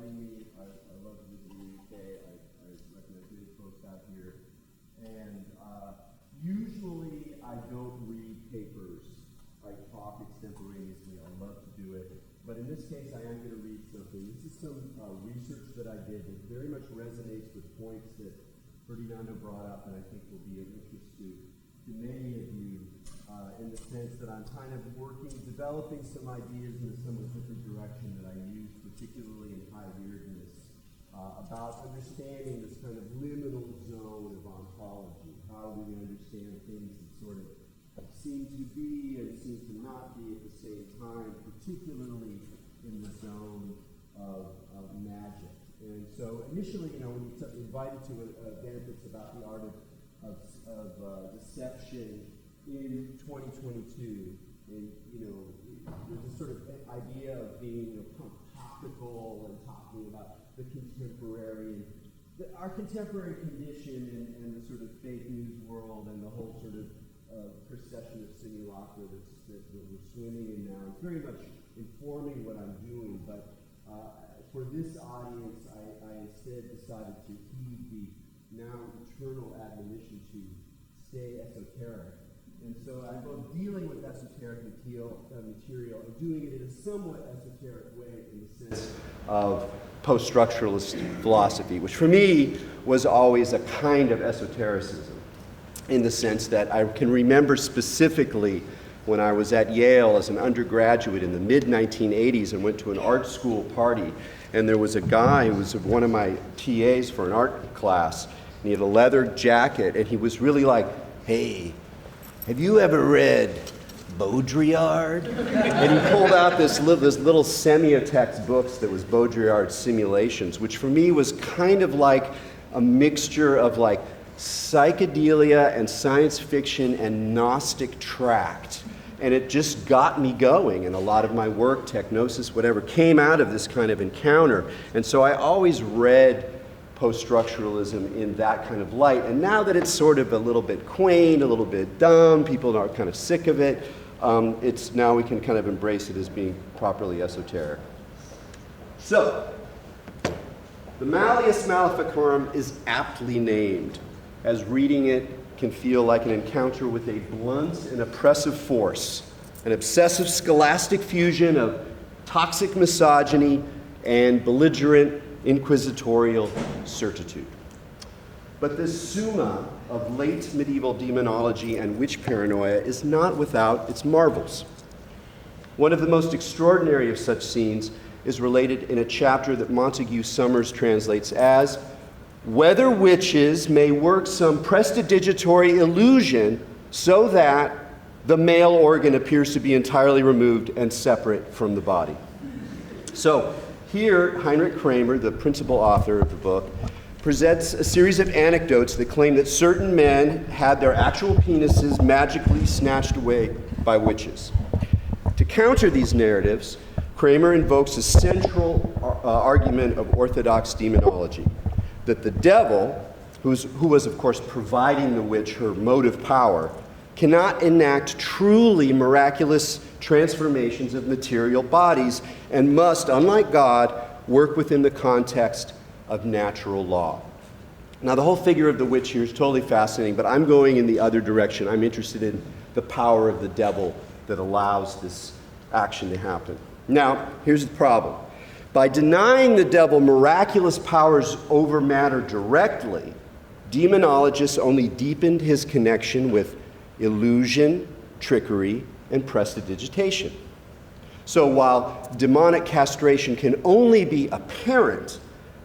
inviting me. I love visiting the UK. I recommend many folks out here. And usually I don't read papers. I talk extemporaneously. I love to do it. But in this case, I am going to read something. This is some research that I did that very much resonates with points that Ferdinando brought up, and I think will be of interest to many of you in the sense that I'm kind of developing some ideas in a somewhat different direction that I use, particularly in high weirdness, about understanding this kind of liminal zone of ontology. How do we understand things that sort of seem to be and seem to not be at the same time, particularly in the zone of magic. And so initially, when you invited to an event that's about the art of deception in 2022, and there's this sort of idea of being topical and talking about the contemporary, our contemporary condition and the sort of fake news world and the whole sort of procession of simulacra that we're swimming in now. It's very much informing what I'm doing, but for this audience, I instead decided to heed the now eternal admonition to stay esoteric. And so I'm both dealing with esoteric material and doing it in a somewhat esoteric way in the sense of post-structuralist philosophy, which for me was always a kind of esotericism, in the sense that I can remember specifically when I was at Yale as an undergraduate in the mid-1980s and went to an art school party, and there was a guy who was one of my TAs for an art class, and he had a leather jacket, and he was really like, "Hey, have you ever read Baudrillard?" And he pulled out this little semiotext books that was Baudrillard's Simulations, which for me was kind of like a mixture of like psychedelia and science fiction and Gnostic tract. And it just got me going, and a lot of my work, technosis, whatever, came out of this kind of encounter. And so I always read post-structuralism in that kind of light. And now that it's sort of a little bit quaint, a little bit dumb, people are kind of sick of it, now we can kind of embrace it as being properly esoteric. So, the Malleus Maleficarum is aptly named, as reading it can feel like an encounter with a blunt and oppressive force, an obsessive scholastic fusion of toxic misogyny and belligerent inquisitorial certitude. But this summa of late medieval demonology and witch paranoia is not without its marvels. One of the most extraordinary of such scenes is related in a chapter that Montague Summers translates as, "Whether witches may work some prestidigitory illusion so that the male organ appears to be entirely removed and separate from the body." So here, Heinrich Kramer, the principal author of the book, presents a series of anecdotes that claim that certain men had their actual penises magically snatched away by witches. To counter these narratives, Kramer invokes a central argument of Orthodox demonology, that the devil, who was of course providing the witch her motive power, cannot enact truly miraculous transformations of material bodies and must, unlike God, work within the context of natural law. Now, the whole figure of the witch here is totally fascinating, but I'm going in the other direction. I'm interested in the power of the devil that allows this action to happen. Now, here's the problem. By denying the devil miraculous powers over matter directly, demonologists only deepened his connection with illusion, trickery, and prestidigitation. So while demonic castration can only be apparent,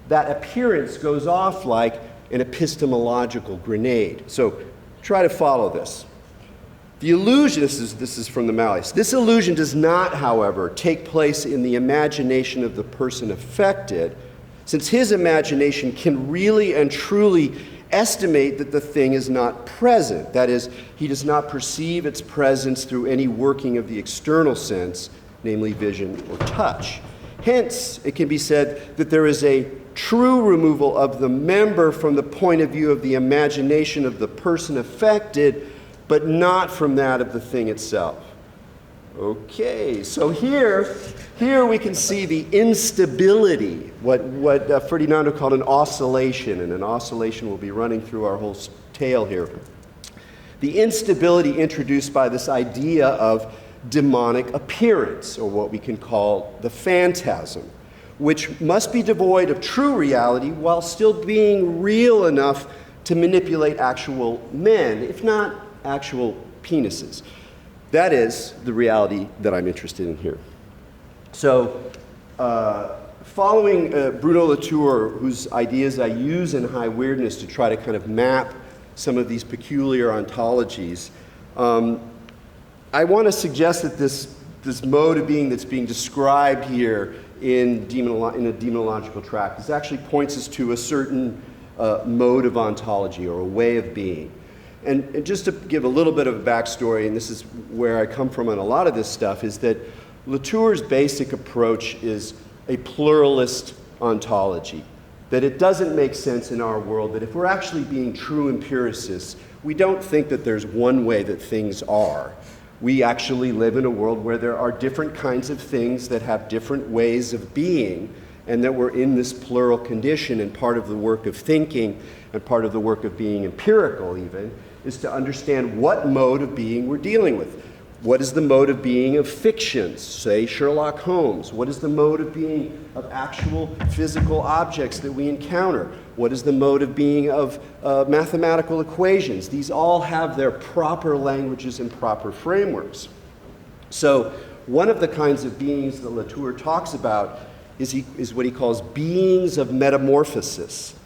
that appearance goes off like an epistemological grenade. So try to follow this. The illusion, this is from the Malleus, this illusion does not, however, take place in the imagination of the person affected, since his imagination can really and truly estimate that the thing is not present. That is, he does not perceive its presence through any working of the external sense, namely vision or touch. Hence, it can be said that there is a true removal of the member from the point of view of the imagination of the person affected, but not from that of the thing itself. Okay, so here we can see the instability, what Ferdinando called an oscillation, and an oscillation will be running through our whole tale here. The instability introduced by this idea of demonic appearance, or what we can call the phantasm, which must be devoid of true reality while still being real enough to manipulate actual men, if not actual penises. That is the reality that I'm interested in here. So, following Bruno Latour, whose ideas I use in High Weirdness to try to kind of map some of these peculiar ontologies, I want to suggest that this mode of being that's being described here in a demonological tract actually points us to a certain mode of ontology or a way of being. And just to give a little bit of a backstory, and this is where I come from on a lot of this stuff, is that Latour's basic approach is a pluralist ontology. That it doesn't make sense in our world that if we're actually being true empiricists, we don't think that there's one way that things are. We actually live in a world where there are different kinds of things that have different ways of being, and that we're in this plural condition, and part of the work of thinking and part of the work of being empirical even is to understand what mode of being we're dealing with. What is the mode of being of fictions, say Sherlock Holmes? What is the mode of being of actual physical objects that we encounter? What is the mode of being of mathematical equations? These all have their proper languages and proper frameworks. So one of the kinds of beings that Latour talks about is what he calls beings of metamorphosis.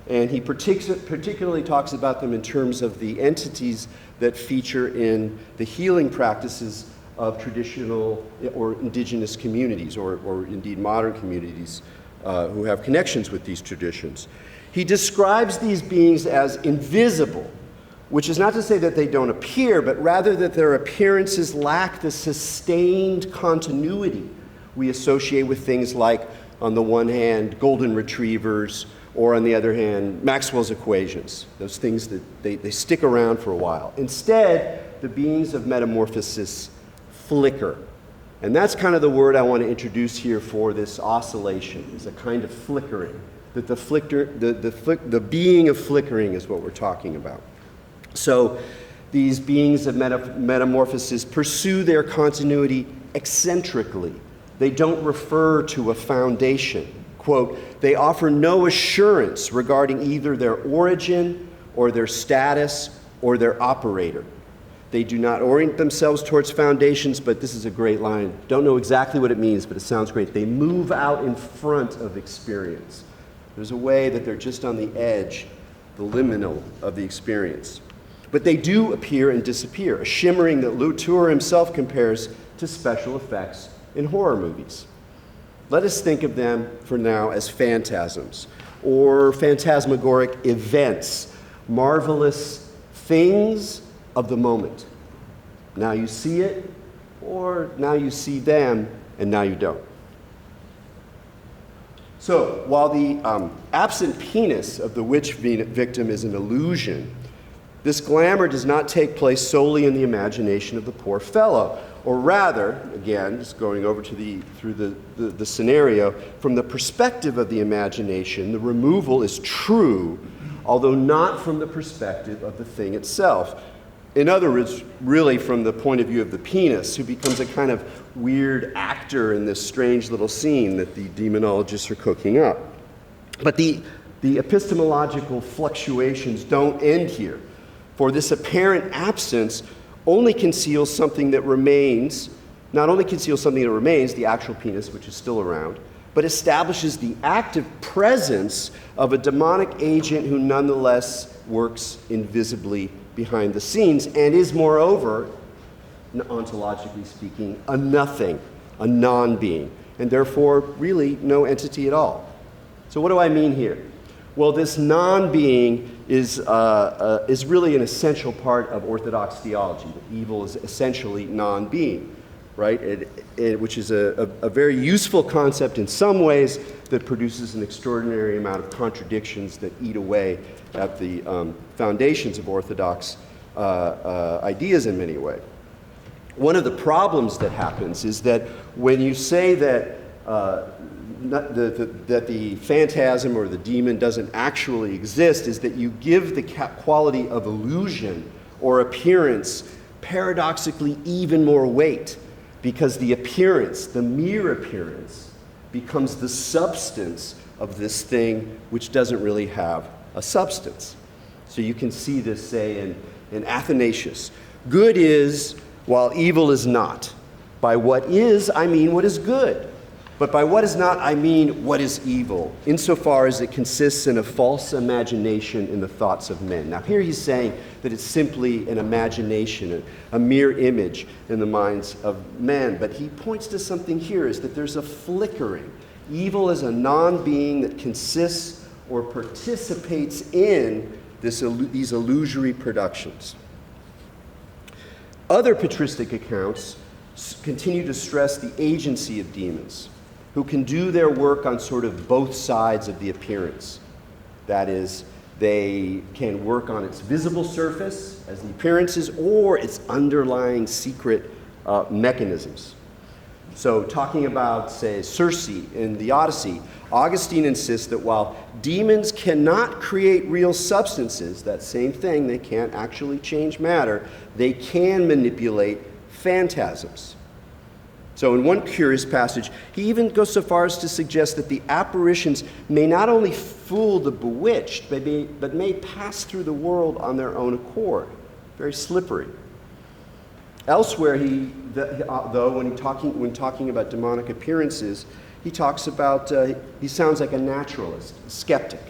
And he particularly talks about them in terms of the entities that feature in the healing practices of traditional or indigenous communities, or indeed modern communities who have connections with these traditions. He describes these beings as invisible, which is not to say that they don't appear, but rather that their appearances lack the sustained continuity we associate with things like, on the one hand, golden retrievers, or on the other hand, Maxwell's equations, those things that they stick around for a while. Instead, the beings of metamorphosis flicker. And that's kind of the word I want to introduce here for this oscillation, is a kind of flickering. That the being of flickering is what we're talking about. So these beings of metamorphosis pursue their continuity eccentrically. They don't refer to a foundation. Quote, they offer no assurance regarding either their origin or their status or their operator. They do not orient themselves towards foundations, but this is a great line. Don't know exactly what it means, but it sounds great. They move out in front of experience. There's a way that they're just on the edge, the liminal of the experience. But they do appear and disappear, a shimmering that Latour himself compares to special effects in horror movies. Let us think of them for now as phantasms or phantasmagoric events, marvelous things of the moment. Now you see it, or now you see them, and now you don't. So while the absent penis of the witch victim is an illusion, this glamour does not take place solely in the imagination of the poor fellow. Or rather, again, just going over to through the scenario, from the perspective of the imagination, the removal is true, although not from the perspective of the thing itself. In other words, really from the point of view of the penis, who becomes a kind of weird actor in this strange little scene that the demonologists are cooking up. But the epistemological fluctuations don't end here, for this apparent absence only conceals something that remains, not only conceals something that remains, the actual penis, which is still around, but establishes the active presence of a demonic agent who nonetheless works invisibly behind the scenes and is, moreover, ontologically speaking, a nothing, a non-being, and therefore really no entity at all. So what do I mean here? Well, this non-being is really an essential part of Orthodox theology. That evil is essentially non-being, right? Which is a very useful concept in some ways that produces an extraordinary amount of contradictions that eat away at the foundations of Orthodox ideas in many ways. One of the problems that happens is that when you say that that the phantasm or the demon doesn't actually exist, is that you give the quality of illusion or appearance paradoxically even more weight, because the appearance, the mere appearance, becomes the substance of this thing which doesn't really have a substance. So you can see this, say, in Athanasius. Good is, while evil is not. By what is, I mean what is good. But by what is not, I mean what is evil, insofar as it consists in a false imagination in the thoughts of men. Now here he's saying that it's simply an imagination, a mere image in the minds of men. But he points to something here, is that there's a flickering. Evil is a non-being that consists or participates in these illusory productions. Other patristic accounts continue to stress the agency of demons, who can do their work on sort of both sides of the appearance. That is, they can work on its visible surface as the appearances, or its underlying secret mechanisms. So talking about, say, Circe in the Odyssey, Augustine insists that while demons cannot create real substances, that same thing, they can't actually change matter, they can manipulate phantasms. So in one curious passage, he even goes so far as to suggest that the apparitions may not only fool the bewitched, but may pass through the world on their own accord. Very slippery. Elsewhere, though, when talking about demonic appearances, he talks about, he sounds like a naturalist, a skeptic.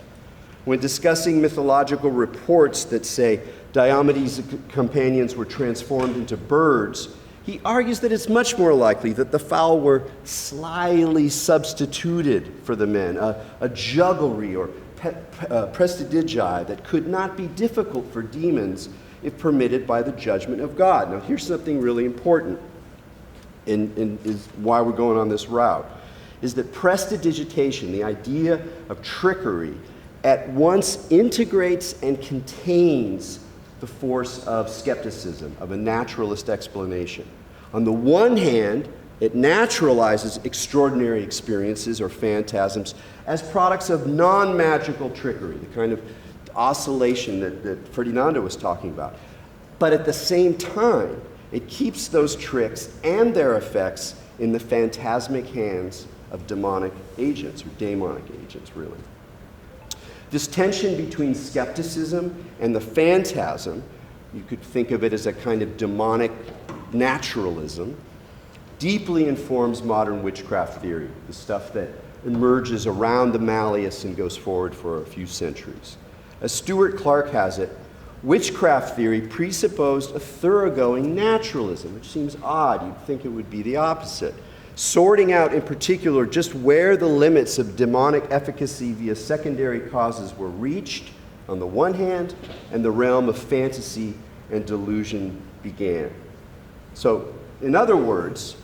When discussing mythological reports that say Diomedes' companions were transformed into birds, he argues that it's much more likely that the fowl were slyly substituted for the men, a jugglery or prestidigii that could not be difficult for demons if permitted by the judgment of God. Now here's something really important, and is why we're going on this route, is that prestidigitation, the idea of trickery, at once integrates and contains the force of skepticism, of a naturalist explanation. On the one hand, it naturalizes extraordinary experiences or phantasms as products of non-magical trickery, the kind of oscillation that Ferdinando was talking about. But at the same time, it keeps those tricks and their effects in the phantasmic hands of demonic agents, or daemonic agents, really. This tension between skepticism and the phantasm, you could think of it as a kind of demonic naturalism, deeply informs modern witchcraft theory, the stuff that emerges around the Malleus and goes forward for a few centuries. As Stuart Clark has it, witchcraft theory presupposed a thoroughgoing naturalism, which seems odd. You'd think it would be the opposite. Sorting out in particular just where the limits of demonic efficacy via secondary causes were reached on the one hand, and the realm of fantasy and delusion began. So, in other words,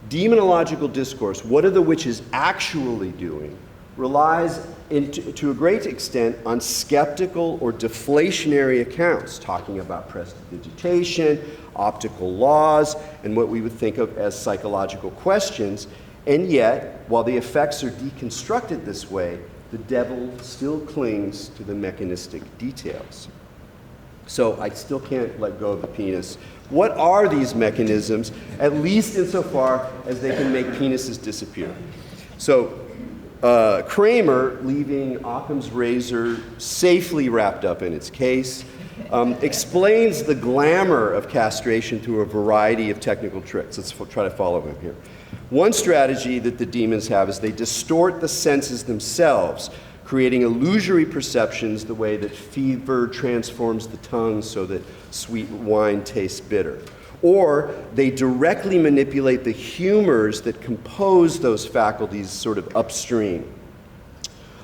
demonological discourse, what are the witches actually doing, relies to a great extent on skeptical or deflationary accounts, talking about prestidigitation, optical laws, and what we would think of as psychological questions. And yet, while the effects are deconstructed this way, the devil still clings to the mechanistic details. So I still can't let go of the penis. What are these mechanisms, at least insofar as they can make penises disappear? So Kramer, leaving Occam's razor safely wrapped up in its case, explains the glamour of castration through a variety of technical tricks. Let's try to follow him here. One strategy that the demons have is they distort the senses themselves, creating illusory perceptions the way that fever transforms the tongue so that sweet wine tastes bitter. Or they directly manipulate the humors that compose those faculties sort of upstream.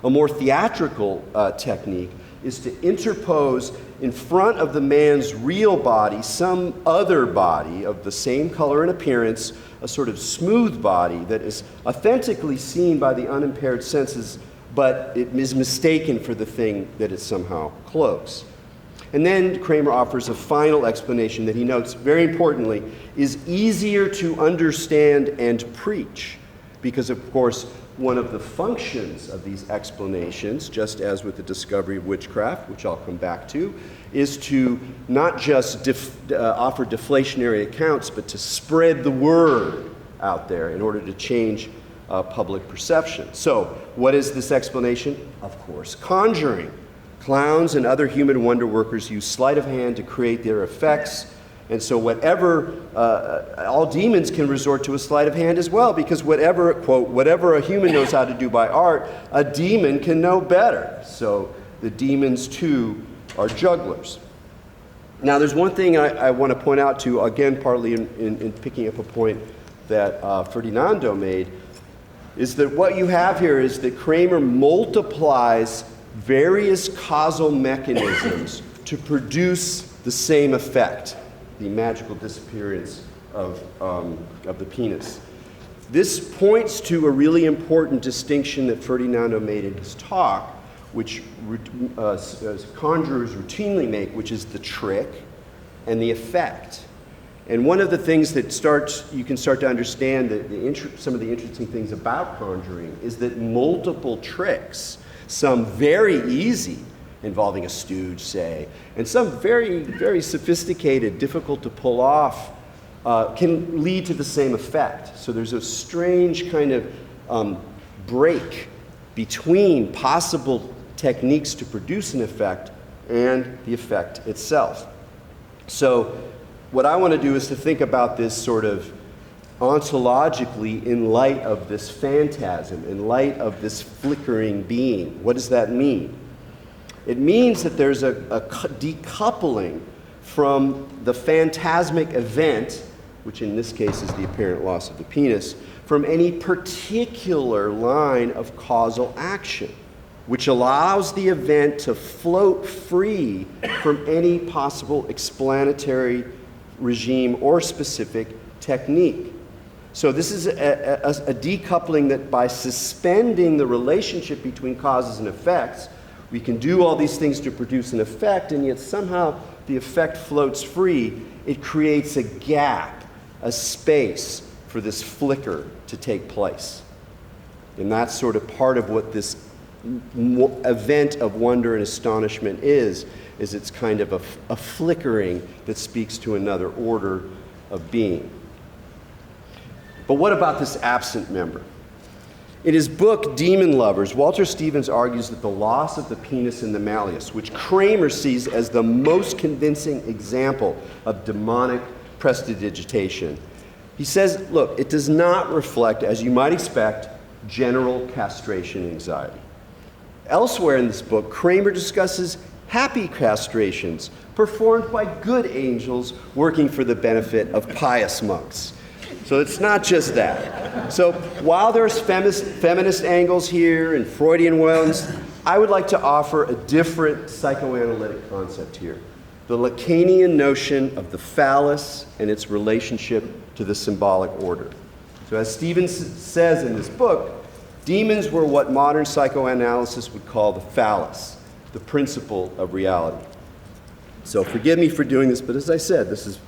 A more theatrical technique is to interpose in front of the man's real body some other body of the same color and appearance, a sort of smooth body that is authentically seen by the unimpaired senses, but it is mistaken for the thing that it somehow cloaks. And then Kramer offers a final explanation that he notes, very importantly, is easier to understand and preach. Because, of course, one of the functions of these explanations, just as with the discovery of witchcraft, which I'll come back to, is to not just offer deflationary accounts, but to spread the word out there in order to change public perception. So, what is this explanation? Of course, conjuring. Clowns and other human wonder workers use sleight of hand to create their effects. And so all demons can resort to a sleight of hand as well, because whatever, quote, whatever a human knows how to do by art, a demon can know better. So the demons, too, are jugglers. Now, there's one thing I want to point out to, again, partly in picking up a point that Ferdinando made, is that what you have here is that Kramer multiplies various causal mechanisms to produce the same effect, the magical disappearance of the penis. This points to a really important distinction that Ferdinando made in his talk, which conjurers routinely make, which is the trick and the effect. And one of the things that you can start to understand some of the interesting things about conjuring is that multiple tricks, some very easy, involving a stooge, say, and some very, very sophisticated, difficult to pull off, can lead to the same effect. So there's a strange kind of break between possible techniques to produce an effect and the effect itself. So what I want to do is to think about this sort of ontologically in light of this phantasm, in light of this flickering being. What does that mean? It means that there's a decoupling from the phantasmic event, which in this case is the apparent loss of the penis, from any particular line of causal action, which allows the event to float free from any possible explanatory regime or specific technique. So this is a decoupling that by suspending the relationship between causes and effects, we can do all these things to produce an effect, and yet somehow the effect floats free. It creates a gap, a space for this flicker to take place. And that's sort of part of what this event of wonder and astonishment is it's kind of a flickering that speaks to another order of being. But what about this absent member? In his book, Demon Lovers, Walter Stevens argues that the loss of the penis in the malleus, which Kramer sees as the most convincing example of demonic prestidigitation, he says, look, it does not reflect, as you might expect, general castration anxiety. Elsewhere in this book, Kramer discusses happy castrations performed by good angels working for the benefit of pious monks. So it's not just that. So while there's feminist angles here and Freudian ones, I would like to offer a different psychoanalytic concept here. The Lacanian notion of the phallus and its relationship to the symbolic order. So as Stevens says in this book, demons were what modern psychoanalysis would call the phallus, the principle of reality. So forgive me for doing this, but as I said, this is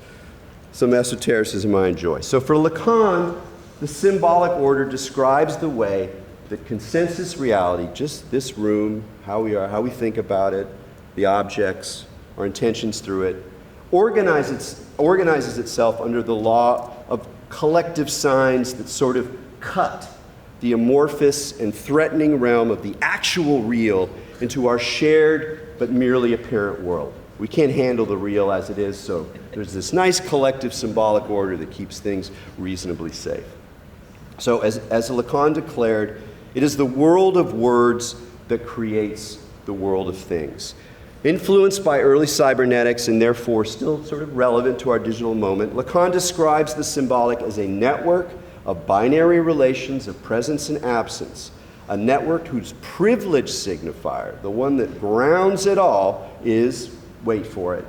some esotericism I enjoy. So for Lacan, the symbolic order describes the way that consensus reality, just this room, how we are, how we think about it, the objects, our intentions through it, organizes itself under the law of collective signs that sort of cut the amorphous and threatening realm of the actual real into our shared but merely apparent world. We can't handle the real as it is, so there's this nice collective symbolic order that keeps things reasonably safe. So as Lacan declared, it is the world of words that creates the world of things. Influenced by early cybernetics and therefore still sort of relevant to our digital moment, Lacan describes the symbolic as a network of binary relations of presence and absence, a network whose privileged signifier, the one that grounds it all, is, wait for it,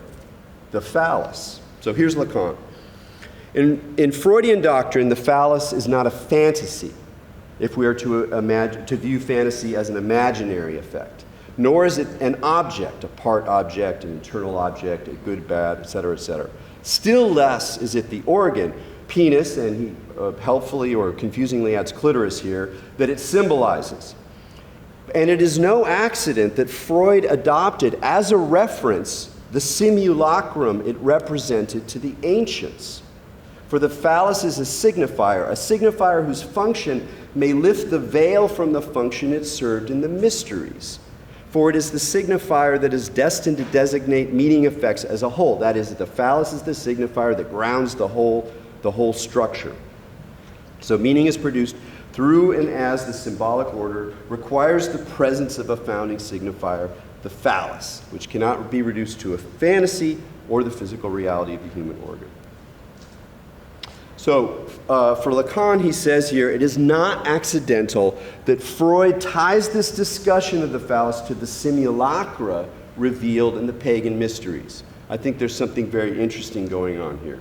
the phallus. So here's Lacan. In Freudian doctrine, the phallus is not a fantasy, if we are to view fantasy as an imaginary effect, nor is it an object, a part object, an internal object, a good, bad, etc., etc. Still less is it the organ, penis, and he helpfully or confusingly adds clitoris here, that it symbolizes. And it is no accident that Freud adopted as a reference the simulacrum it represented to the ancients. For the phallus is a signifier whose function may lift the veil from the function it served in the mysteries. For it is the signifier that is destined to designate meaning effects as a whole. That is, the phallus is the signifier that grounds the whole structure. So meaning is produced through and as the symbolic order requires the presence of a founding signifier, the phallus, which cannot be reduced to a fantasy or the physical reality of the human organ. So for Lacan, he says here, it is not accidental that Freud ties this discussion of the phallus to the simulacra revealed in the pagan mysteries. I think there's something very interesting going on here.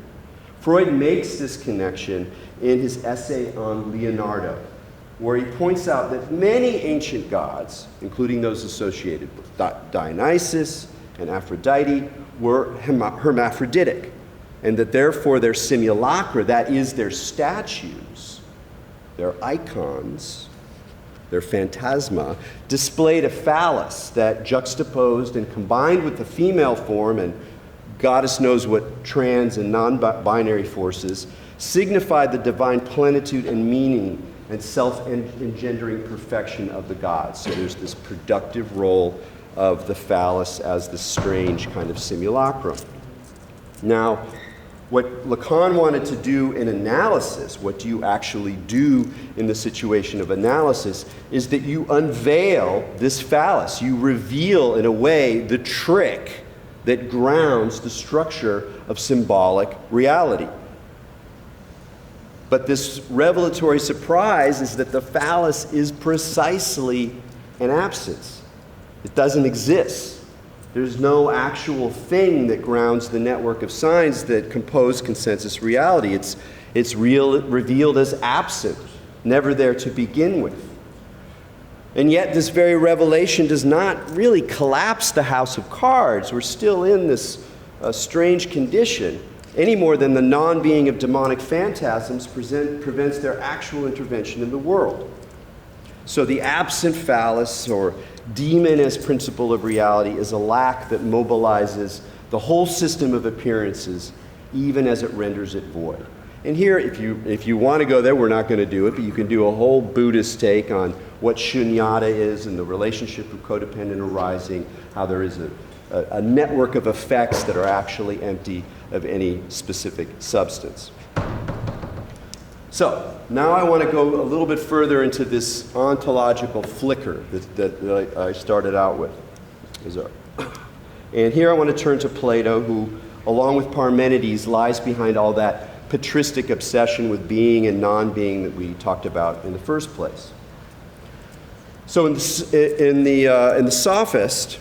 Freud makes this connection in his essay on Leonardo, where he points out that many ancient gods, including those associated with Dionysus and Aphrodite, were hermaphroditic, and that therefore their simulacra, that is their statues, their icons, their phantasma, displayed a phallus that juxtaposed and combined with the female form and goddess knows what trans and non-binary forces, signified the divine plenitude and meaning and self-engendering perfection of the gods. So there's this productive role of the phallus as the strange kind of simulacrum. Now, what Lacan wanted to do in analysis, what do you actually do in the situation of analysis, is that you unveil this phallus. You reveal, in a way, the trick that grounds the structure of symbolic reality. But this revelatory surprise is that the phallus is precisely an absence. It doesn't exist. There's no actual thing that grounds the network of signs that compose consensus reality. It's revealed as absent, never there to begin with. And yet this very revelation does not really collapse the house of cards. We're still in this strange condition, any more than the non-being of demonic phantasms prevents their actual intervention in the world. So the absent phallus, or demon as principle of reality, is a lack that mobilizes the whole system of appearances, even as it renders it void. And here, if you want to go there, we're not going to do it, but you can do a whole Buddhist take on what shunyata is and the relationship of codependent arising, how there is a network of effects that are actually empty of any specific substance. So, now I want to go a little bit further into this ontological flicker that I started out with. And here I want to turn to Plato, who, along with Parmenides, lies behind all that patristic obsession with being and non-being that we talked about in the first place. So in the Sophist,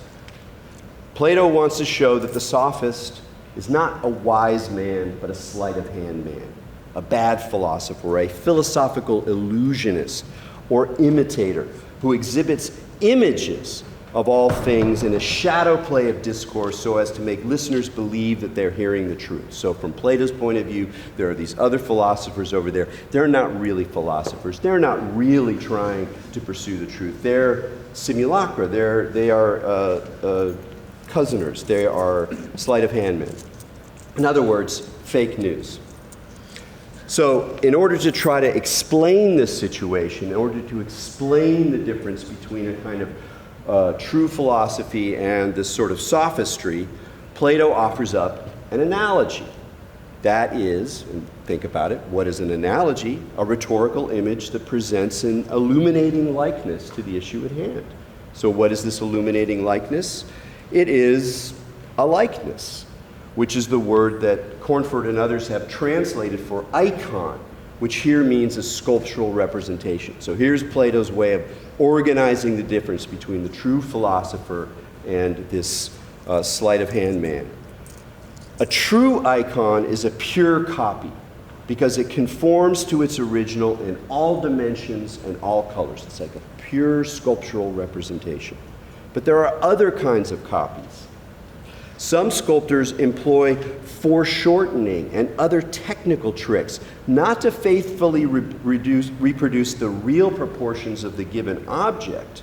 Plato wants to show that the Sophist is not a wise man, but a sleight of hand man, a bad philosopher, a philosophical illusionist or imitator who exhibits images of all things in a shadow play of discourse so as to make listeners believe that they're hearing the truth. So from Plato's point of view, there are these other philosophers over there. They're not really philosophers. They're not really trying to pursue the truth. They're simulacra. They are cousiners. They are sleight of hand men. In other words, fake news. So in order to try to explain this situation, in order to explain the difference between a kind of true philosophy and this sort of sophistry, Plato offers up an analogy. That is, and think about it, what is an analogy? A rhetorical image that presents an illuminating likeness to the issue at hand. So what is this illuminating likeness? It is a likeness, which is the word that Cornford and others have translated for icon, which here means a sculptural representation. So here's Plato's way of organizing the difference between the true philosopher and this sleight of hand man. A true icon is a pure copy because it conforms to its original in all dimensions and all colors. It's like a pure sculptural representation. But there are other kinds of copies. Some sculptors employ foreshortening and other technical tricks, not to faithfully reproduce the real proportions of the given object,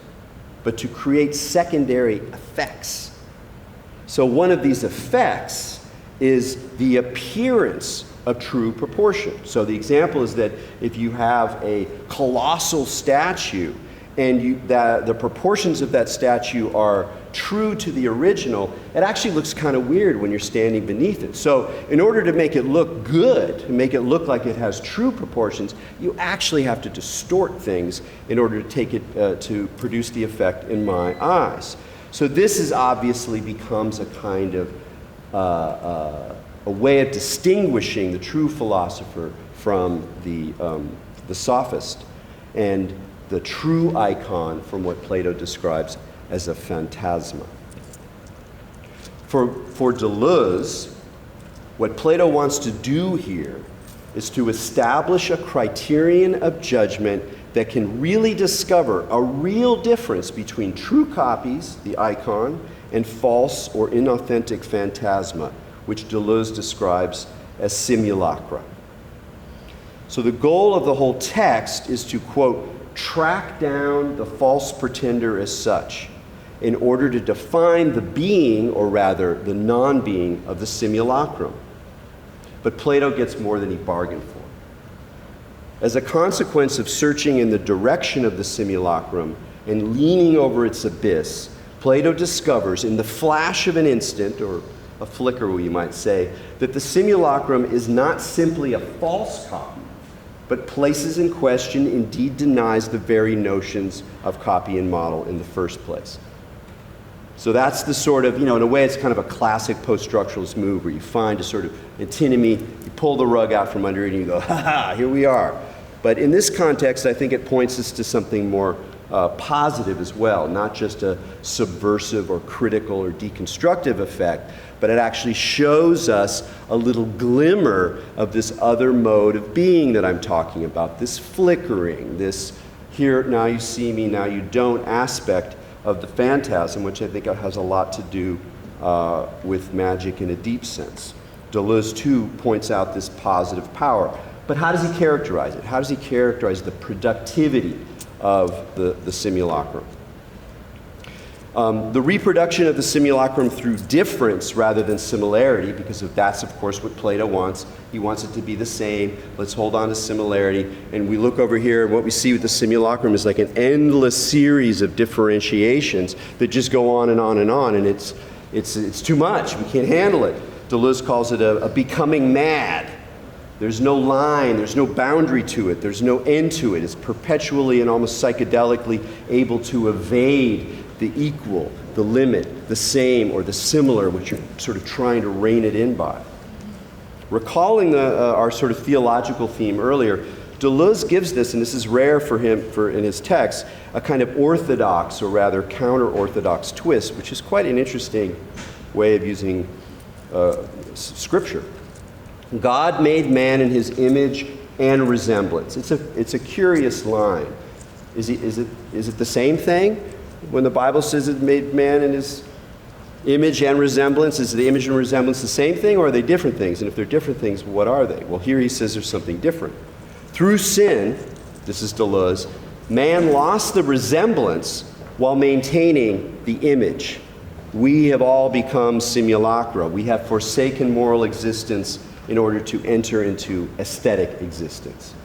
but to create secondary effects. So one of these effects is the appearance of true proportion. So the example is that if you have a colossal statue and the proportions of that statue are true to the original, it actually looks kind of weird when you're standing beneath it. So in order to make it look good, to make it look like it has true proportions, you actually have to distort things in order to take it to produce the effect in my eyes. So this is obviously becomes a kind of a way of distinguishing the true philosopher from the sophist, and the true icon from what Plato describes as a phantasma. For Deleuze, what Plato wants to do here is to establish a criterion of judgment that can really discover a real difference between true copies, the icon, and false or inauthentic phantasma, which Deleuze describes as simulacra. So the goal of the whole text is to, quote, track down the false pretender as such in order to define the being, or rather the non-being, of the simulacrum. But Plato gets more than he bargained for. As a consequence of searching in the direction of the simulacrum and leaning over its abyss, Plato discovers in the flash of an instant, or a flicker we might say, that the simulacrum is not simply a false copy, but places in question, indeed denies the very notions of copy and model in the first place. So that's the sort of, in a way it's kind of a classic post-structuralist move where you find a sort of antinomy, you pull the rug out from under it and you go, ha, here we are. But in this context, I think it points us to something more positive as well, not just a subversive or critical or deconstructive effect, but it actually shows us a little glimmer of this other mode of being that I'm talking about, this flickering, this here, now you see me, now you don't aspect of the phantasm, which I think has a lot to do with magic in a deep sense. Deleuze, too, points out this positive power. But how does he characterize it? How does he characterize the productivity of the simulacrum? The reproduction of the simulacrum through difference rather than similarity, because that's of course what Plato wants. He wants it to be the same. Let's hold on to similarity. And we look over here, and what we see with the simulacrum is like an endless series of differentiations that just go on and on and on, and it's too much. We can't handle it. Deleuze calls it a becoming mad. There's no line, there's no boundary to it, there's no end to it. It's perpetually and almost psychedelically able to evade the equal, the limit, the same, or the similar, which you're sort of trying to rein it in by. Recalling our sort of theological theme earlier, Deleuze gives this, and this is rare for him in his text, a kind of orthodox, or rather counter-orthodox twist, which is quite an interesting way of using scripture. God made man in his image and resemblance. It's a curious line. Is it the same thing? When the Bible says it made man in his image and resemblance, is the image and resemblance the same thing, or are they different things? And if they're different things, what are they? Well, here he says there's something different. Through sin, this is Deleuze, man lost the resemblance while maintaining the image. We have all become simulacra. We have forsaken moral existence in order to enter into aesthetic existence.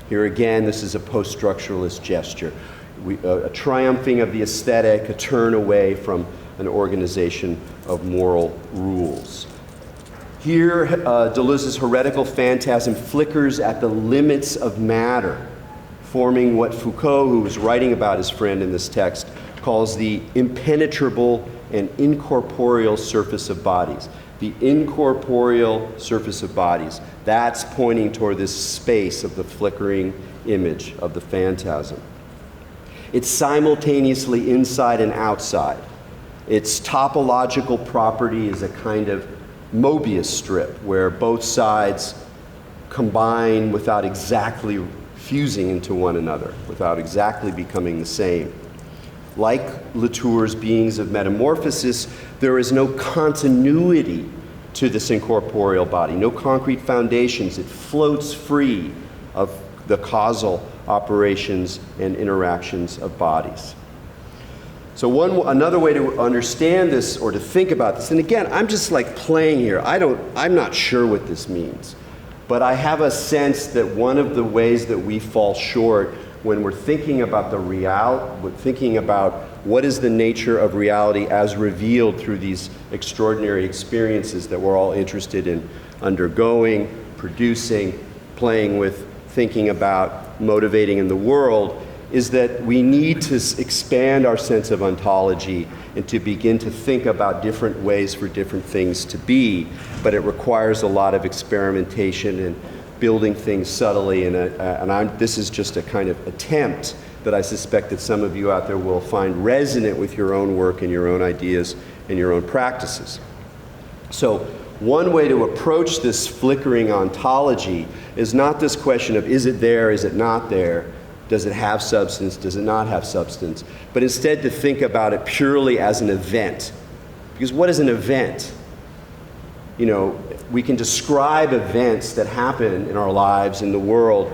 Here again, this is a post-structuralist gesture. A triumphing of the aesthetic, a turn away from an organization of moral rules. Here, Deleuze's heretical phantasm flickers at the limits of matter, forming what Foucault, who was writing about his friend in this text, calls the impenetrable and incorporeal surface of bodies. The incorporeal surface of bodies, that's pointing toward this space of the flickering image of the phantasm. It's simultaneously inside and outside. Its topological property is a kind of Mobius strip where both sides combine without exactly fusing into one another, without exactly becoming the same. like Latour's beings of metamorphosis, there is no continuity to this incorporeal body, no concrete foundations. It floats free of the causal operations and interactions of bodies. So another way to understand this or to think about this, and again, I'm just like playing here. I'm not sure what this means, but I have a sense that one of the ways that we fall short when we're thinking about thinking about what is the nature of reality as revealed through these extraordinary experiences that we're all interested in undergoing, producing, playing with, thinking about, motivating in the world, is that we need to expand our sense of ontology and to begin to think about different ways for different things to be, but it requires a lot of experimentation and building things subtly, this is just a kind of attempt that I suspect that some of you out there will find resonant with your own work and your own ideas and your own practices. So one way to approach this flickering ontology is not this question of is it there, is it not there, does it have substance, does it not have substance, but instead to think about it purely as an event. Because what is an event? You know, we can describe events that happen in our lives, in the world,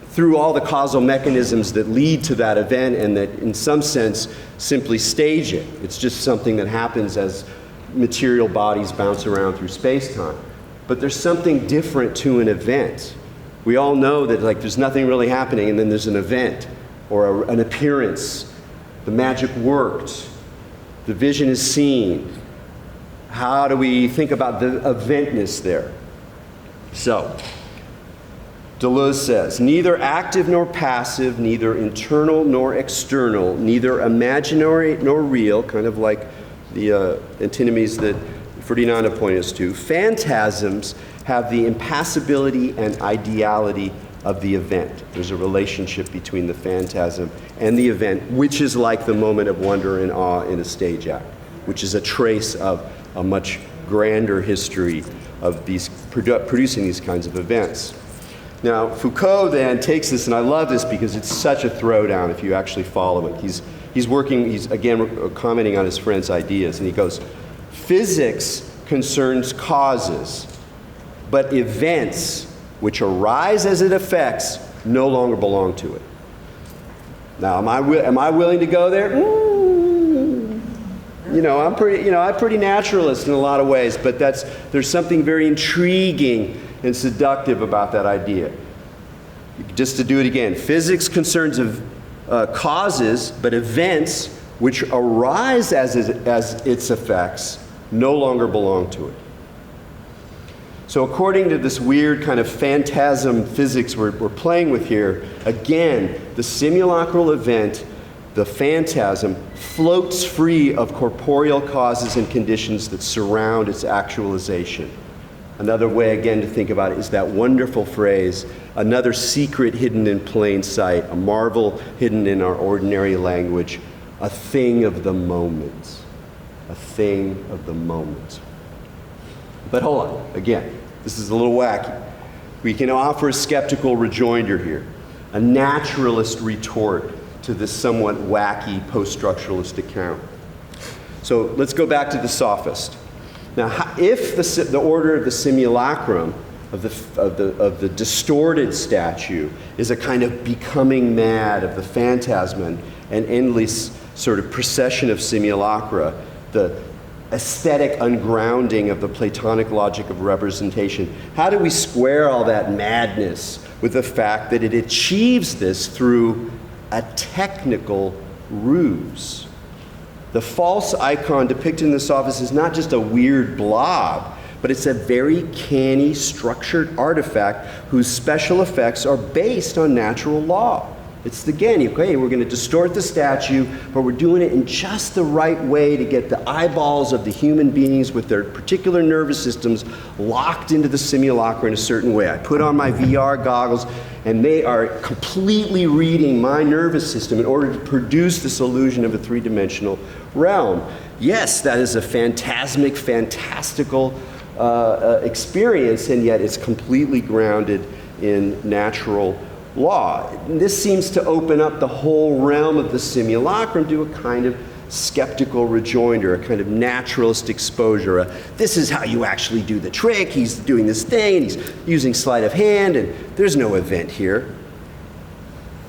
through all the causal mechanisms that lead to that event and that, in some sense, simply stage it. It's just something that happens as material bodies bounce around through space-time. But there's something different to an event. We all know that there's nothing really happening and then there's an event or an appearance. The magic worked. The vision is seen. How do we think about the eventness there? So, Deleuze says, neither active nor passive, neither internal nor external, neither imaginary nor real, kind of like the antinomies that Ferdinand pointed us to, phantasms have the impassibility and ideality of the event. There's a relationship between the phantasm and the event, which is like the moment of wonder and awe in a stage act, which is a trace of a much grander history of these producing these kinds of events. Now, Foucault then takes this, and I love this because it's such a throwdown if you actually follow it. He's again commenting on his friend's ideas, and he goes, physics concerns causes, but events which arise as it affects no longer belong to it. Now, am I willing to go there? I'm pretty naturalist in a lot of ways, but there's something very intriguing and seductive about that idea. Just to do it again, physics concerns of causes, but events which arise as its effects no longer belong to it. So according to this weird kind of phantasm physics we're playing with here, again, the simulacral event, the phantasm, floats free of corporeal causes and conditions that surround its actualization. Another way, again, to think about it is that wonderful phrase, another secret hidden in plain sight, a marvel hidden in our ordinary language, a thing of the moment. A thing of the moment. But hold on, again, this is a little wacky. We can offer a skeptical rejoinder here, a naturalist retort to this somewhat wacky post-structuralist account. So let's go back to the sophist. Now, if the order of the simulacrum of the distorted statue is a kind of becoming mad of the phantasm, an endless sort of procession of simulacra, the aesthetic ungrounding of the Platonic logic of representation, how do we square all that madness with the fact that it achieves this through a technical ruse? The false icon depicted in the sophist is not just a weird blob, but it's a very canny, structured artifact whose special effects are based on natural law. It's again, okay, we're going to distort the statue, but we're doing it in just the right way to get the eyeballs of the human beings with their particular nervous systems locked into the simulacra in a certain way. I put on my VR goggles, and they are completely reading my nervous system in order to produce this illusion of a three-dimensional realm. Yes, that is a phantasmic, fantastical experience, and yet it's completely grounded in natural law. This seems to open up the whole realm of the simulacrum to a kind of skeptical rejoinder, a kind of naturalist exposure. This is how you actually do the trick. He's doing this thing, and he's using sleight of hand, and there's no event here.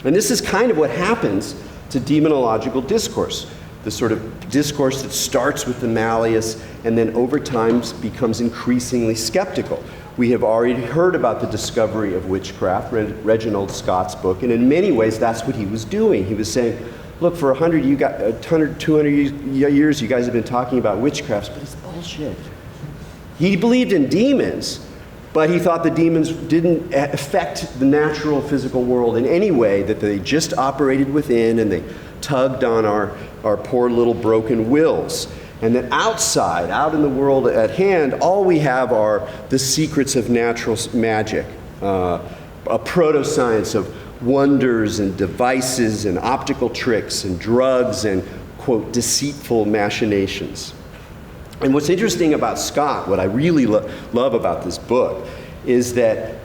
And this is kind of what happens to demonological discourse, the sort of discourse that starts with the malleus and then over time becomes increasingly skeptical. We have already heard about the discovery of witchcraft, Reginald Scott's book, and in many ways that's what he was doing. He was saying, look, for 200 years you guys have been talking about witchcrafts, but it's bullshit. He believed in demons, but he thought the demons didn't affect the natural physical world in any way, that they just operated within and they tugged on our poor little broken wills. And that outside, out in the world at hand, all we have are the secrets of natural magic, a proto-science of wonders and devices and optical tricks and drugs and, quote, deceitful machinations. And what's interesting about Scott, what I really love about this book, is that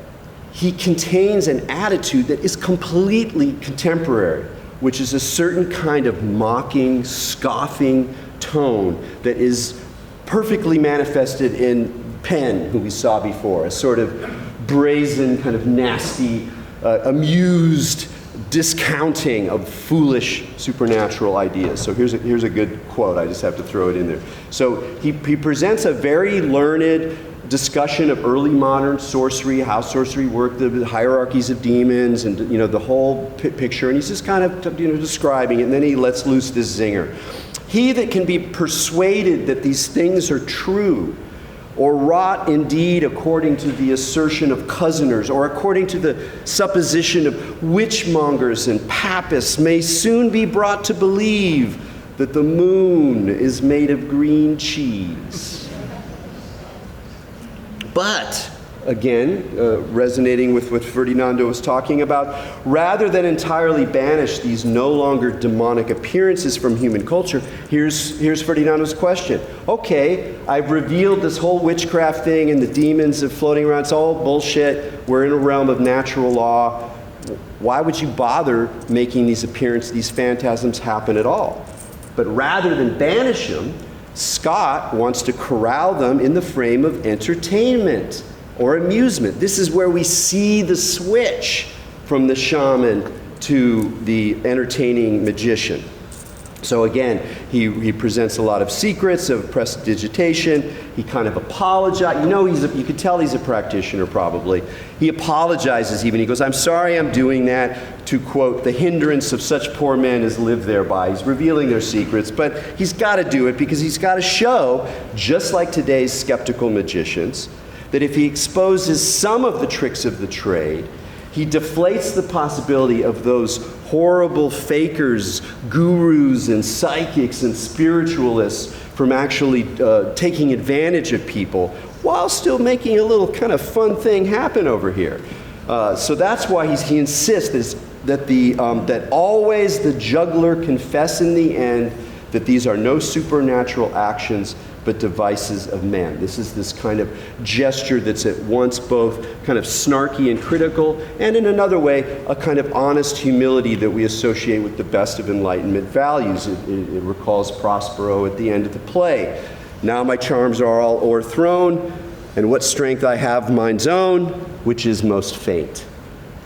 he contains an attitude that is completely contemporary, which is a certain kind of mocking, scoffing tone that is perfectly manifested in Penn, who we saw before, a sort of brazen, kind of nasty, amused discounting of foolish supernatural ideas. So here's a good quote. I just have to throw it in there. So he presents a very learned discussion of early modern sorcery, how sorcery worked, the hierarchies of demons, and the whole picture. And he's just kind of describing it. And then he lets loose this zinger. He that can be persuaded that these things are true, or wrought indeed according to the assertion of cozeners, or according to the supposition of witchmongers and papists, may soon be brought to believe that the moon is made of green cheese. But, again, resonating with what Ferdinando was talking about, rather than entirely banish these no longer demonic appearances from human culture, here's Ferdinando's question. Okay, I've revealed this whole witchcraft thing and the demons are floating around. It's all bullshit. We're in a realm of natural law. Why would you bother making these appearances, these phantasms happen at all? But rather than banish them, Scott wants to corral them in the frame of entertainment or amusement. This is where we see the switch from the shaman to the entertaining magician. So again, he presents a lot of secrets of prestidigitation. He kind of apologizes. You could tell he's a practitioner probably. He apologizes even. He goes, I'm sorry I'm doing that to, quote, the hindrance of such poor men as live thereby. He's revealing their secrets, but he's got to do it because he's got to show, just like today's skeptical magicians, that if he exposes some of the tricks of the trade, he deflates the possibility of those horrible fakers, gurus and psychics and spiritualists from actually taking advantage of people while still making a little kind of fun thing happen over here. So that's why he insists that always the juggler confess in the end that these are no supernatural actions but devices of man. This is this kind of gesture that's at once both kind of snarky and critical, and in another way, a kind of honest humility that we associate with the best of Enlightenment values. It recalls Prospero at the end of the play. Now my charms are all o'erthrown, and what strength I have mine's own, which is most faint.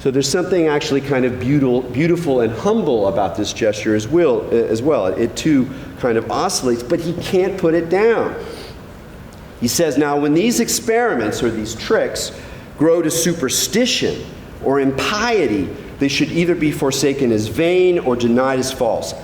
So there's something actually kind of beautiful and humble about this gesture as well. It too kind of oscillates, but he can't put it down. He says, now when these experiments or these tricks grow to superstition or impiety, they should either be forsaken as vain or denied as false.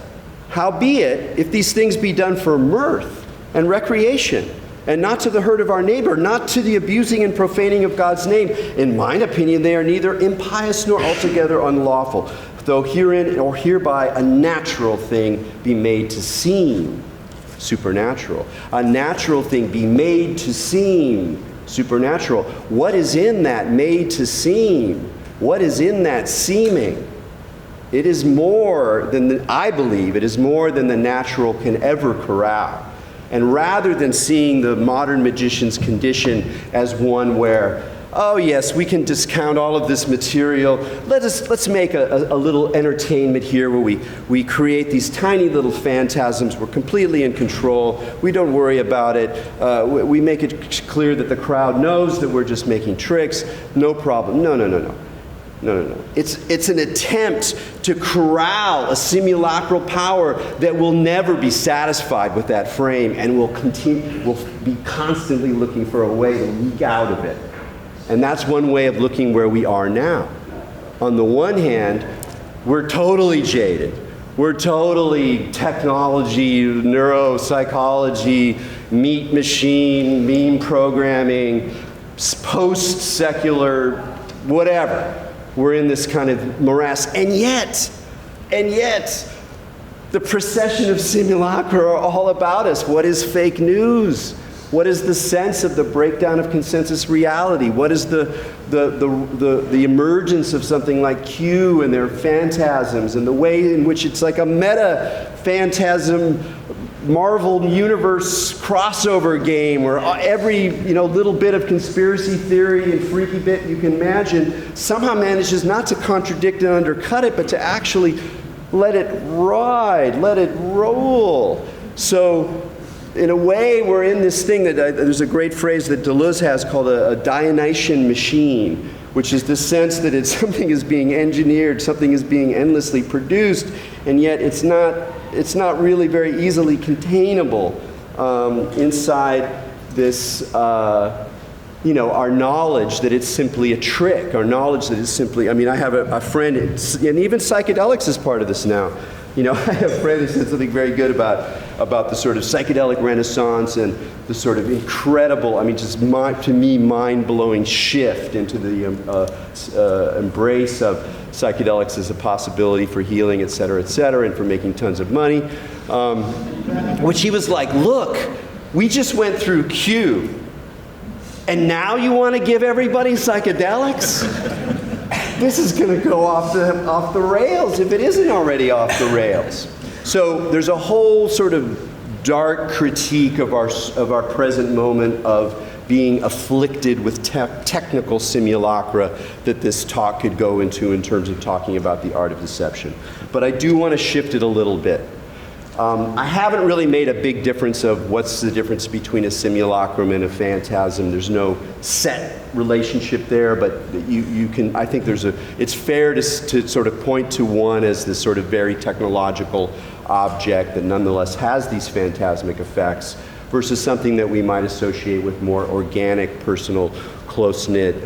Howbeit, if these things be done for mirth and recreation, and not to the hurt of our neighbor, not to the abusing and profaning of God's name, in mine opinion, they are neither impious nor altogether unlawful, though herein or hereby a natural thing be made to seem supernatural. A natural thing be made to seem supernatural. What is in that made to seem? What is in that seeming? It is more than, I believe, it is more than the natural can ever corral. And rather than seeing the modern magician's condition as one where oh yes, we can discount all of this material. Let's make a little entertainment here where we create these tiny little phantasms. We're completely in control. We don't worry about it. We make it clear that the crowd knows that we're just making tricks. No problem. No. No. It's an attempt to corral a simulacral power that will never be satisfied with that frame and will be constantly looking for a way to leak out of it. And that's one way of looking where we are now. On the one hand, we're totally jaded. We're totally technology, neuropsychology, meat machine, meme programming, post-secular, whatever. We're in this kind of morass, and yet, the procession of simulacra are all about us. What is fake news? What is the sense of the breakdown of consensus reality? What is the emergence of something like Q and their phantasms and the way in which it's like a meta phantasm Marvel Universe crossover game where every little bit of conspiracy theory and freaky bit you can imagine somehow manages not to contradict and undercut it, but to actually let it ride, let it roll. So in a way, we're in this thing that there's a great phrase that Deleuze has called a Dionysian machine, which is the sense that something is being engineered, something is being endlessly produced, and yet it's not really very easily containable inside this, our knowledge that it's simply a trick, our knowledge that it's simply, I have a friend, and even psychedelics is part of this now. I have a friend who said something very good about the sort of psychedelic renaissance and the sort of incredible, to me, mind-blowing shift into the embrace of psychedelics as a possibility for healing, et cetera, and for making tons of money. Which he was like, look, we just went through Q, and now you want to give everybody psychedelics? This is going to go off the rails if it isn't already off the rails. So there's a whole sort of dark critique of our present moment of being afflicted with technical simulacra that this talk could go into in terms of talking about the art of deception. But I do want to shift it a little bit. I haven't really made a big difference of what's the difference between a simulacrum and a phantasm. There's no set relationship there, but you can, I think it's fair to sort of point to one as this sort of very technological object that nonetheless has these phantasmic effects versus something that we might associate with more organic, personal, close-knit,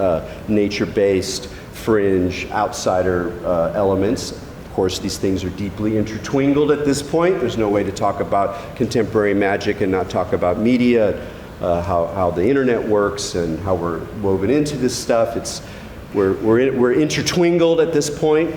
nature-based, fringe, outsider elements. Of course, these things are deeply intertwined at this point. There's no way to talk about contemporary magic and not talk about media, how the internet works and how we're woven into this stuff. We're intertwined at this point.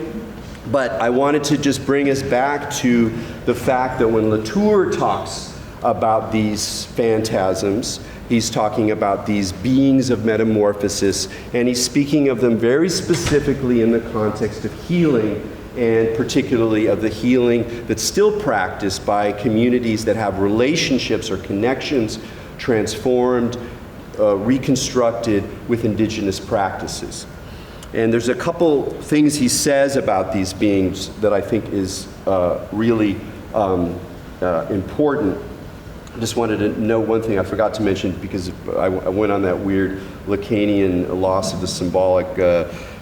But I wanted to just bring us back to the fact that when Latour talks about these phantasms, he's talking about these beings of metamorphosis, and he's speaking of them very specifically in the context of healing, and particularly of the healing that's still practiced by communities that have relationships or connections transformed, reconstructed with indigenous practices. And there's a couple things he says about these beings that I think is really important. I just wanted to note one thing I forgot to mention because I went on that weird Lacanian loss of the symbolic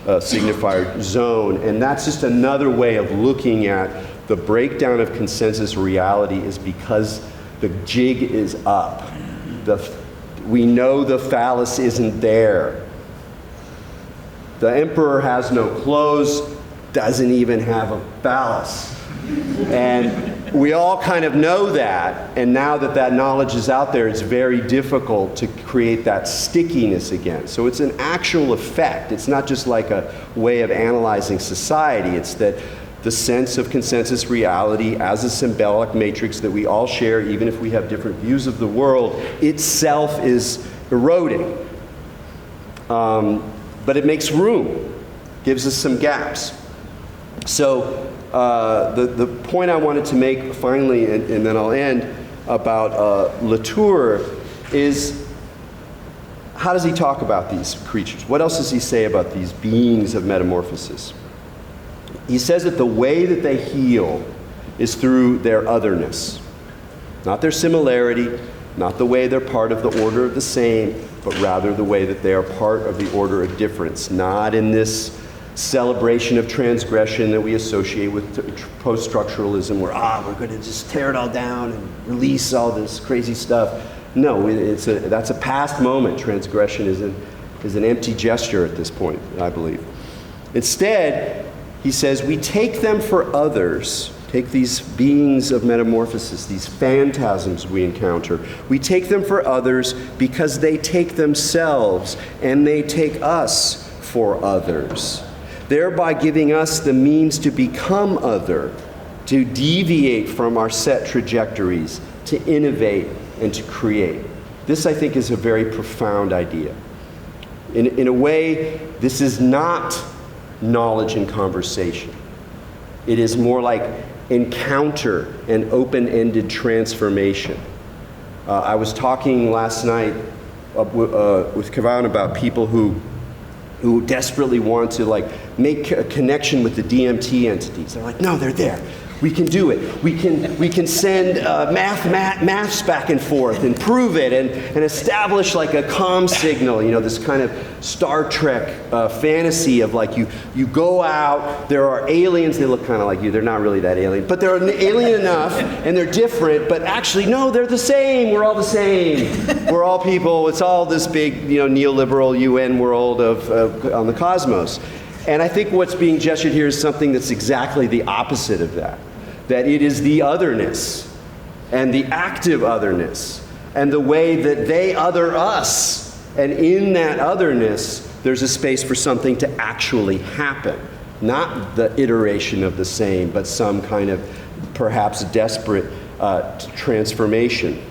signifier zone, and that's just another way of looking at the breakdown of consensus reality is because the jig is up. We know the phallus isn't there. The emperor has no clothes, doesn't even have a phallus. And we all kind of know that, and now that that knowledge is out there, it's very difficult to create that stickiness again. So it's an actual effect. It's not just like a way of analyzing society. It's that the sense of consensus reality as a symbolic matrix that we all share, even if we have different views of the world, itself is eroding. But it makes room, gives us some gaps. So the point I wanted to make finally, and then I'll end, about Latour is how does he talk about these creatures? What else does he say about these beings of metamorphosis? He says that the way that they heal is through their otherness. Not their similarity, not the way they're part of the order of the same, but rather the way that they are part of the order of difference. Not in this celebration of transgression that we associate with post-structuralism, where, we're going to just tear it all down and release all this crazy stuff. No, that's a past moment. Transgression is an empty gesture at this point, I believe. Instead, he says, we take them for others, take these beings of metamorphosis, these phantasms we encounter, we take them for others because they take themselves and they take us for others, thereby giving us the means to become other, to deviate from our set trajectories, to innovate and to create. This, I think, is a very profound idea. In a way, this is not knowledge and conversation. It is more like encounter and open-ended transformation. I was talking last night with Kavan about people who desperately want to make a connection with the DMT entities. They're like, no, they're there. We can do it. We can send maths back and forth and prove it and establish like a comm signal, this kind of Star Trek fantasy of you go out, there are aliens, they look kind of like you, they're not really that alien, but they're alien enough and they're different, but actually no, they're the same, we're all the same. We're all people, it's all this big neoliberal UN world on the cosmos. And I think what's being gestured here is something that's exactly the opposite of that. That it is the otherness and the active otherness and the way that they other us. And in that otherness, there's a space for something to actually happen. Not the iteration of the same, but some kind of perhaps desperate transformation.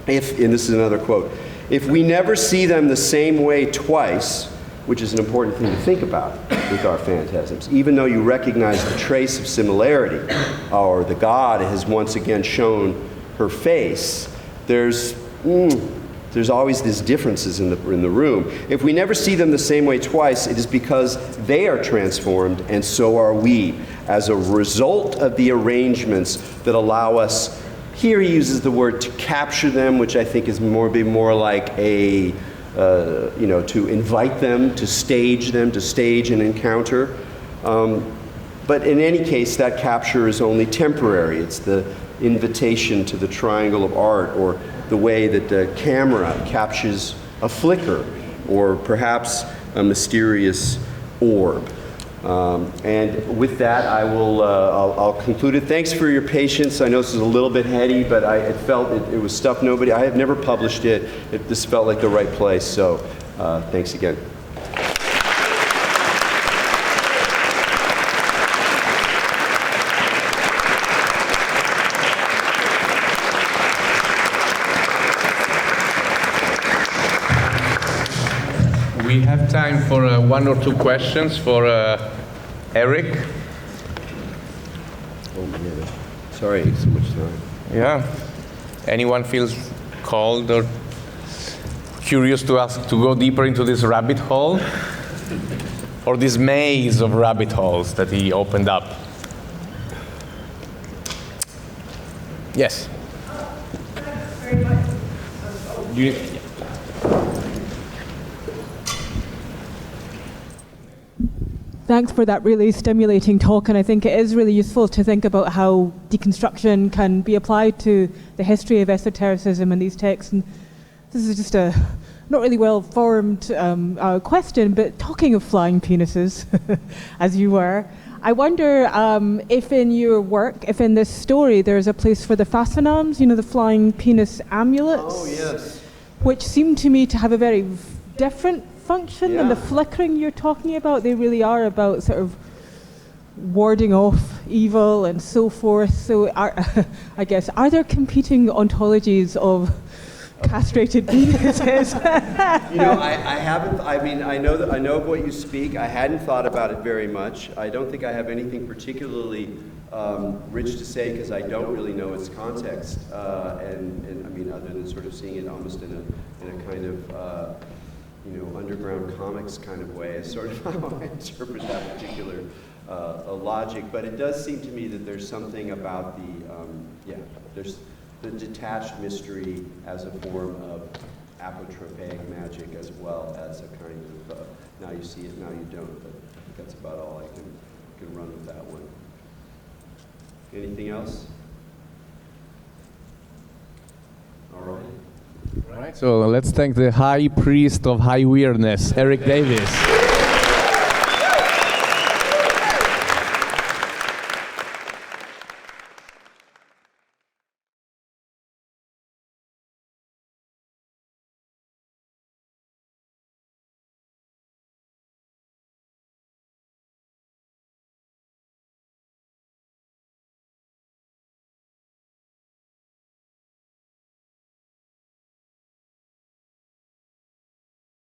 And this is another quote, if we never see them the same way twice, which is an important thing to think about with our phantasms. Even though you recognize the trace of similarity, or the God has once again shown her face, there's always these differences in the room. If we never see them the same way twice, it is because they are transformed, and so are we, as a result of the arrangements that allow us, here he uses the word to capture them, which I think is more like a to invite them, to stage an encounter. But in any case, that capture is only temporary. It's the invitation to the triangle of art, or the way that the camera captures a flicker, or perhaps a mysterious orb. And with that, I'll conclude it. Thanks for your patience. I know this is a little bit heady, but it felt it was stuff I have never published it. This felt like the right place, so thanks again. We have time for one or two questions for Erik. Oh man, sorry, so much time. Yeah. Anyone feels called or curious to go deeper into this rabbit hole? Or this maze of rabbit holes that he opened up? Yes. Thanks very much. Thanks for that really stimulating talk, and I think it is really useful to think about how deconstruction can be applied to the history of esotericism in these texts. And this is just a not really well-formed question, but talking of flying penises, as you were, I wonder if in your work, if in this story, there's a place for the fastenams, the flying penis amulets. Oh, yes. Which seem to me to have a very different function than the flickering you're talking about. They really are about sort of warding off evil and so forth. So I guess, are there competing ontologies of castrated penises? I haven't, I know of what you speak. I hadn't thought about it very much. I don't think I have anything particularly rich to say, because I don't really know its context. And other than sort of seeing it almost in a kind of underground comics kind of way is sort of how I interpret that particular logic. But it does seem to me that there's something about there's the detached mystery as a form of apotropaic magic as well as a kind of now you see it, now you don't. But I think that's about all I can run with that one. Anything else? All right. Right. So let's thank the high priest of high weirdness, Erik Davis.